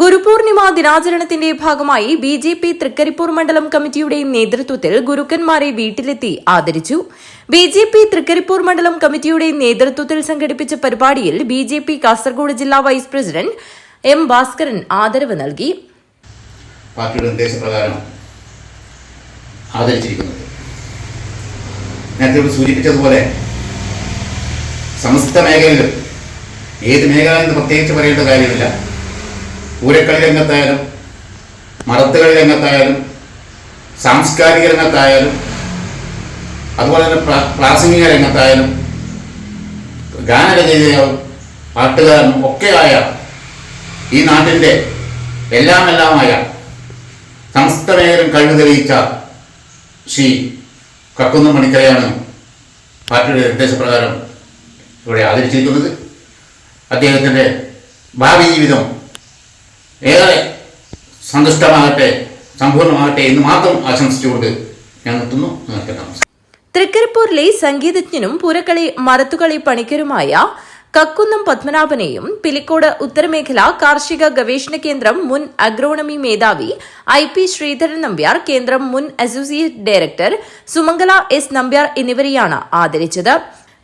ഗുരുപൂർണിമ ദിനാചരണത്തിന്റെ ഭാഗമായി ബിജെപി തൃക്കരിപ്പൂർ മണ്ഡലം കമ്മിറ്റിയുടെ നേതൃത്വത്തിൽ ഗുരുക്കന്മാരെ വീട്ടിലെത്തി ആദരിച്ചു. ബിജെപി തൃക്കരിപ്പൂർ മണ്ഡലം കമ്മിറ്റിയുടെ നേതൃത്വത്തിൽ സംഘടിപ്പിച്ച പരിപാടിയിൽ ബിജെപി കാസർഗോഡ് ജില്ലാ വൈസ് പ്രസിഡന്റ് എം ഭാസ്കരൻ ആദരവ് നൽകി. പാർട്ടിയുടെ നിർദ്ദേശപ്രകാരം ആദരിച്ചിരിക്കുന്നത് നേരത്തെ സൂചിപ്പിച്ചതുപോലെ സമസ്ത മേഖലയിലും ഏത് മേഖല എന്ന് പ്രത്യേകിച്ച് പറയേണ്ട കാര്യമില്ല. പൂരക്കളി രംഗത്തായാലും മറത്തുകളി രംഗത്തായാലും സാംസ്കാരിക രംഗത്തായാലും അതുപോലെ തന്നെ പ്രാസംഗിക രംഗത്തായാലും ഗാനരചയിതാവും പാട്ടുകാരനും ഒക്കെയായ ഈ നാട്ടിൻ്റെ എല്ലാമായ സമസ്ത മേഖലയും കഴിവ് തെളിയിച്ച ശ്രീ കക്കുന്നം മണിക്കരെയാണ് പാർട്ടിയുടെ നിർദ്ദേശപ്രകാരം ഇവിടെ ആദരിച്ചിരിക്കുന്നത്. അദ്ദേഹത്തിൻ്റെ ഭാവി ജീവിതം ഏറെ സന്തുഷ്ടമാകട്ടെ, സമ്പൂർണ്ണമാകട്ടെ എന്ന് മാത്രം ആശംസിച്ചുകൊണ്ട് ഞാൻ നിർത്തുന്നു. തൃക്കരിപ്പൂരിലെ സംഗീതജ്ഞനും പൂരക്കളി മറത്തുകളി പണിക്കരുമായ കക്കുന്നം പത്മനാഭനെയും പിലിക്കോട് ഉത്തരമേഖല കാർഷിക ഗവേഷണ കേന്ദ്രം മുൻ അഗ്രോണമി മേധാവി IP ശ്രീധരൻ നമ്പ്യാർ, കേന്ദ്രം മുൻ associate director Sumangala S Nambiar എന്നിവരെയാണ് ആദരിച്ചത്.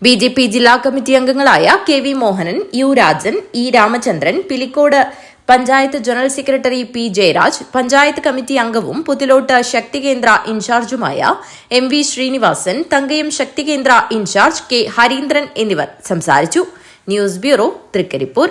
ബിജെപി ജില്ലാ കമ്മിറ്റി അംഗങ്ങളായ KV Mohanan, U Rajan, E Ramachandran, Pilicode panchayat general secretary P Jayaraj, panchayat committee അംഗവും പുതിലോട്ട് ശക്തികേന്ദ്ര ഇൻചാർജുമായ MV ശ്രീനിവാസൻ, തങ്കയം ശക്തികേന്ദ്ര ഇൻചാർജ് K ഹരീന്ദ്രൻ എന്നിവർ സംസാരിച്ചു. News bureau, Trikaripur.